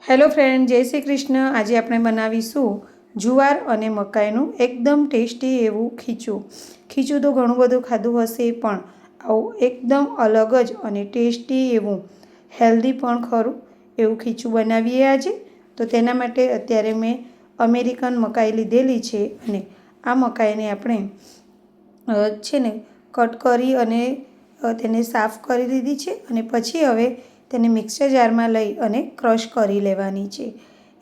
Hello friend, જય શ્રી કૃષ્ણ। આજે આપણે બનાવીશું જુવાર અને મકાઈનું એકદમ ટેસ્ટી એવું ખીચું। ખીચું તો ઘણું બધું ખાધું હશે, પણ આવું એકદમ અલગ જ અને ટેસ્ટી એવું હેલ્ધી પણ ખરું એવું ખીચું બનાવીએ આજે। તો તેના માટે અત્યારે મેં અમેરિકન મકાઈ લીધેલી છે અને આ મકાઈને આપણે છે ને કટ કરી અને તેને સાફ કરી દીધી છે અને પછી હવે તેને મિક્સર જારમાં લઈ અને ક્રશ કરી લેવાની છે।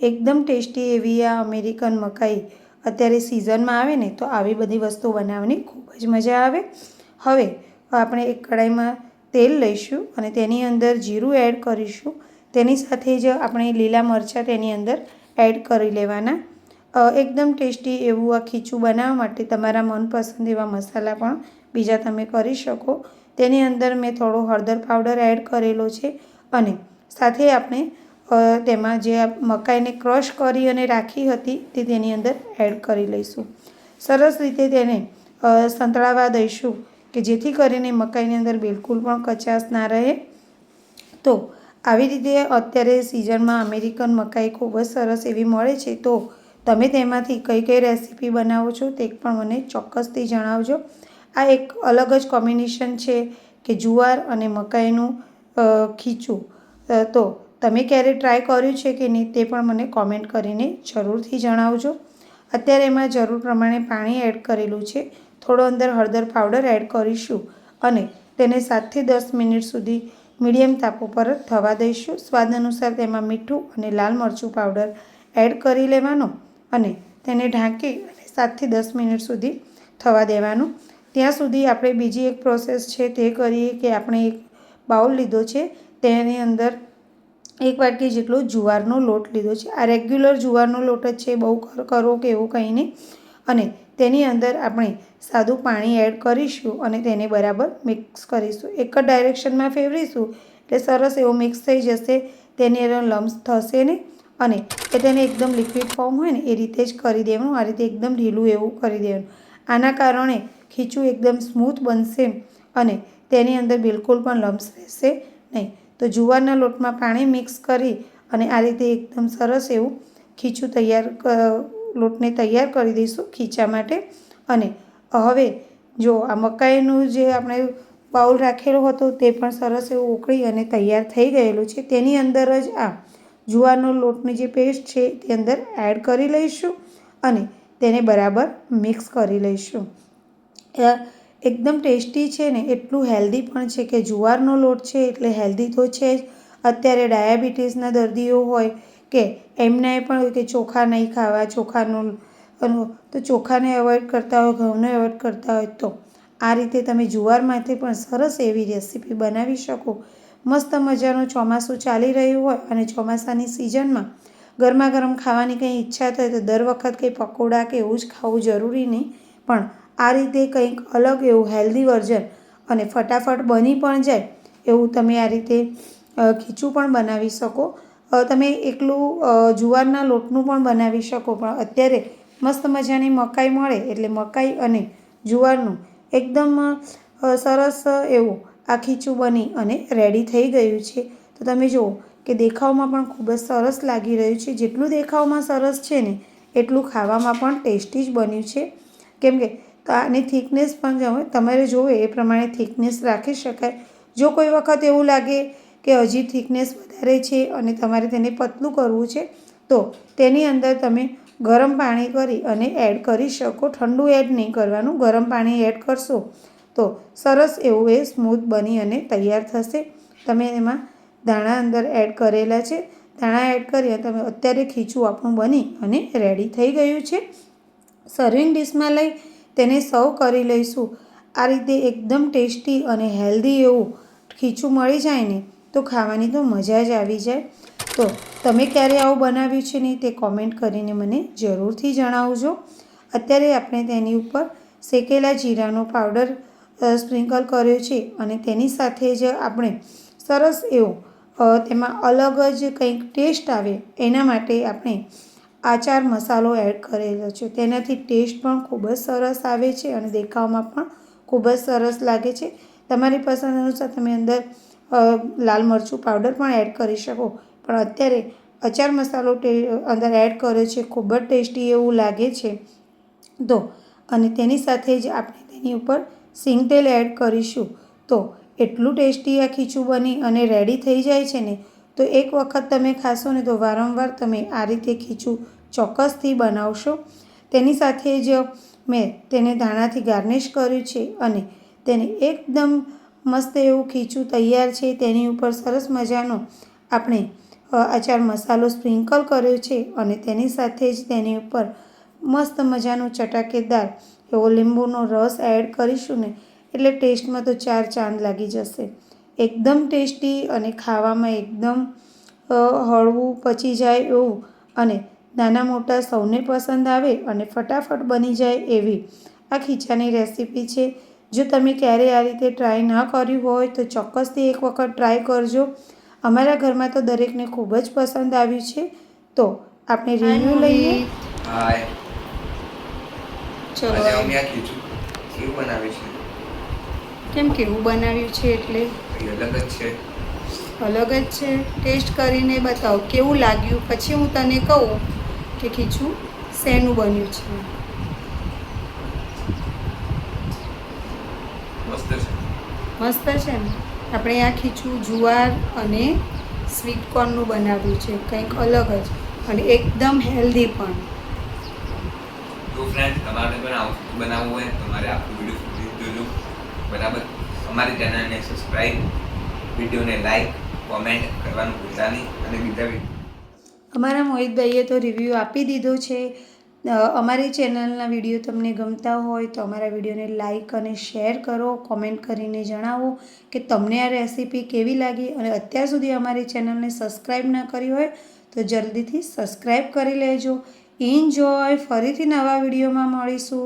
એકદમ ટેસ્ટી એવી આ અમેરિકન મકાઈ અત્યારે સિઝનમાં આવે ને તો આવી બધી વસ્તુ બનાવવાની ખૂબ જ મજા આવે। હવે આપણે એક કઢાઈમાં તેલ લઈશું અને તેની અંદર જીરું એડ કરીશું। તેની સાથે જ આપણે લીલા મરચાં તેની અંદર એડ કરી લેવાના। એકદમ ટેસ્ટી એવું આ ખીચું બનાવવા માટે તમારા મનપસંદ એવા મસાલા પણ બીજા તમે કરી શકો। તેની અંદર મેં થોડો હળદર પાવડર એડ કરેલો છે અને સાથે આપણે તેમાં જે મકાઈને ક્રશ કરી અને રાખી હતી તે તેની અંદર એડ કરી લઈશું। સરસ રીતે તેને સંતળાવા દઈશું કે જેથી કરીને મકાઈની અંદર બિલકુલ પણ કચાશ ના રહે। તો આવી રીતે અત્યારે સિઝનમાં અમેરિકન મકાઈ ખૂબ જ સરસ એવી મળે છે। તો તમે તેમાંથી કઈ કઈ રેસીપી બનાવો છો તે પણ મને ચોક્કસથી જણાવજો। આ એક અલગ જ કોમ્બિનેશન છે કે જુવાર અને મકાઈનું ખીચું। તો તમે ક્યારે ટ્રાય કર્યું છે કે નહીં તે પણ મને કોમેન્ટ કરીને જરૂરથી જણાવજો। અત્યારે એમાં જરૂર પ્રમાણે પાણી એડ કરેલું છે, થોડો અંદર હળદર પાવડર એડ કરીશું અને તેને 7 થી 10 મિનિટ સુધી મીડિયમ તાપ ઉપર થવા દઈશું। સ્વાદ અનુસાર તેમાં મીઠું અને લાલ મરચું પાવડર એડ કરી લેવાનો અને તેને ઢાંકી અને 7 થી 10 મિનિટ સુધી થવા દેવાનું। ત્યાં સુધી આપણે બીજી એક પ્રોસેસ છે તે કરીએ કે આપણે એક બાઉલ લીધો છે, તેની અંદર 1 વાટકી જેટલો જુવારનો લોટ લીધો છે। આ રેગ્યુલર જુવારનો લોટ જ છે, બહુ કરો કે એવું કંઈ નહીં। અને તેની અંદર આપણે સાદું પાણી એડ કરીશું અને તેને બરાબર મિક્સ કરીશું। એક જ ડાયરેક્શનમાં ફેરવીશું એટલે સરસ એવું મિક્સ થઈ જશે, તેની અંદર લમ્સ થશે નહીં અને તેને એકદમ લિક્વિડ ફોર્મ હોય ને એ રીતે જ કરી દેવાનું। આ રીતે એકદમ ઢીલું એવું કરી દેવાનું। આના કારણે ખીચું એકદમ સ્મૂથ બનશે અને તેની અંદર બિલકુલ પણ લમ્સ રહેશે નહીં। તો જુવારના લોટમાં પાણી મિક્સ કરી અને આ રીતે એકદમ સરસ એવું ખીચું લોટને તૈયાર કરી દઈશું ખીચા માટે। અને હવે જો આ મકાઈનું જે આપણે બાઉલ રાખેલો હતો તે પણ સરસ એવું ઉકળી અને તૈયાર થઈ ગયેલું છે। તેની અંદર જ આ જુવારનો લોટની જે પેસ્ટ છે તે અંદર એડ કરી લઈશું અને તેને બરાબર મિક્સ કરી લઈશું। એકદમ ટેસ્ટી છે ને એટલું હેલ્ધી પણ છે કે જુવારનો લોટ છે એટલે હેલ્ધી તો છે જ। અત્યારે ડાયાબિટીસના દર્દીઓ હોય કે એમને પણ હોય કે ચોખા નહીં ખાવા, તો ચોખાને એવોઇડ કરતા હોય, ઘઉંને એવોઇડ કરતા હોય તો આ રીતે તમે જુવારમાંથી પણ સરસ એવી રેસીપી બનાવી શકો। મસ્ત મજાનું ચોમાસું ચાલી રહ્યું હોય અને ચોમાસાની સિઝનમાં ગરમા ગરમ ખાવાની કંઈ ઈચ્છા થાય તો દર વખત કંઈ પકોડા કે એવું જ ખાવું જરૂરી નહીં, પણ આ રીતે કંઈક અલગ એવું હેલ્ધી વર્ઝન અને ફટાફટ બની પણ જાય એવું તમે આ રીતે ખીચું પણ બનાવી શકો। તમે એકલું જુવારના લોટનું પણ બનાવી શકો, પણ અત્યારે મસ્ત મજાની મકાઈ મળે એટલે મકાઈ અને જુવારનું એકદમ સરસ એવું આ ખીચું બની અને રેડી થઈ ગયું છે। તો તમે જુઓ કે દેખાવમાં પણ ખૂબ જ સરસ લાગી રહ્યું છે। જેટલું દેખાવમાં સરસ છે ને એટલું ખાવામાં પણ ટેસ્ટી જ બન્યું છે। કેમ કે આની થિકનેસ પણ તમારે જોવે એ પ્રમાણે થિકનેસ રાખી શકાય। જો કોઈ વખત એવું લાગે કે હજી થિકનેસ વધારે છે અને તમારે તેને પતલું કરવું છે તો તેની અંદર તમે ગરમ પાણી કરી અને એડ કરી શકો। ઠંડુ એડ નહીં કરવાનું, ગરમ પાણી એડ કરશો તો સરસ એવું એ સ્મૂથ બની અને તૈયાર થશે। તમે એમાં ધાણા અંદર એડ કરેલા છે, ધાણા એડ કરી તમે અત્યારે ખીચું આપણું બની અને રેડી થઈ ગયું છે। સર્વિંગ ડિશમાં લઈ તેને સર્વ કરી લઈશું। આ રીતે એકદમ ટેસ્ટી અને હેલ્ધી એવું ખીચું મળી જાય ને તો ખાવાની તો મજા જ આવી જાય। તો તમે ક્યારે આવું બનાવ્યું છે ને તે કોમેન્ટ કરીને મને જરૂરથી જણાવજો। અત્યારે આપણે તેની ઉપર શેકેલા જીરાનો પાવડર સ્પ્રિંકલ કર્યો છે અને તેની સાથે જ આપણે સરસ એવું તેમાં અલગ જ કંઈક ટેસ્ટ આવે એના માટે આપણે આચાર મસાલો એડ કરેલો છે। તેનાથી ટેસ્ટ પણ ખૂબ જ સરસ આવે છે અને દેખાવમાં પણ ખૂબ જ સરસ લાગે છે। તમારી પસંદ અનુસાર તમે અંદર લાલ મરચું પાવડર પણ એડ કરી શકો, પણ અત્યારે અચાર મસાલો અંદર એડ કર્યો છે, ખૂબ જ ટેસ્ટી એવું લાગે છે. તો અને તેની સાથે જ આપણે તેની ઉપર સિંગ તેલ એડ કરીશું. તો એટલું ટેસ્ટી આ ખીચું બની અને રેડી થઈ જાય છે ને, તો એક વખત તમે ખાશો ને તો વારંવાર તમે આ રીતે ખીચું ચોક્કસથી બનાવશો. તેની સાથે જ મેં તેને ધાણાથી ગાર્નિશ કર્યું છે અને તેને એકદમ મસ્ત એવું ખીચું તૈયાર છે. તેની ઉપર સરસ મજાનો આપણે અચાર મસાલો સ્પ્રિંકલ કર્યો છે અને તેની સાથે જ તેની ઉપર મસ્ત મજાનો ચટાકેદાર એવો લીંબુનો રસ એડ કરીશું ને, એટલે ટેસ્ટમાં તો 4 ચાંદ લાગી જશે. એકદમ ટેસ્ટી અને ખાવામાં એકદમ હળવું પચી જાય એવું અને નાના મોટા સૌને પસંદ આવે અને ફટાફટ બની જાય એવી આ ખીચાની રેસીપી છે. જો તમે ક્યારેય આ રીતે ટ્રાય ના કર્યું હોય તો ચોક્કસથી એક વખત ટ્રાય કરજો. અમારા ઘરમાં તો દરેકને ખૂબ જ પસંદ આવ્યું છે. તો આપણે રિવ્યૂ લઈએ. હાય, ચલો, આજે અમે આ ખીચું કેવું બનાવ્યું છે? કેમ કેવું બનાવ્યું છે એટલે કંઈ અલગ જ છે. અલગ જ છે. ટેસ્ટ કરીને બતાવો કેવું લાગ્યું, પછી હું તને કહું કે ખીચું શેનું બન્યું છે. મસ્ત છે. મસ્ત છે ને. આપણે આ ખીચું જુવાર અને સ્વીટ કોર્નનું બનાવ્યું છે, કંઈક અલગ જ અને એકદમ હેલ્ધી પણ. તો ફ્રેન્ડ, તમારે પણ આવું બનાવવું હોય તમારે આખું વિડીયો જોજો, બરાબર. અમારી ચેનલને સબસ્ક્રાઈબ, વિડીયોને લાઈક, કોમેન્ટ કરવાનું ભૂલતા નહીં અને બીજા અમારા મોહિતભાઈએ તો રિવ્યૂ આપી દીધો છે. અમારી ચેનલના વિડીયો તમને ગમતા હોય તો અમારા વિડીયોને લાઈક અને શેર કરો. કોમેન્ટ કરીને જણાવો કે તમને આ રેસીપી કેવી લાગી અને અત્યાર સુધી અમારી ચેનલને સબસ્ક્રાઈબ ન કરી હોય તો જલ્દીથી સબસ્ક્રાઈબ કરી લેજો. એન્જોય. ફરીથી નવા વિડીયોમાં મળીશું.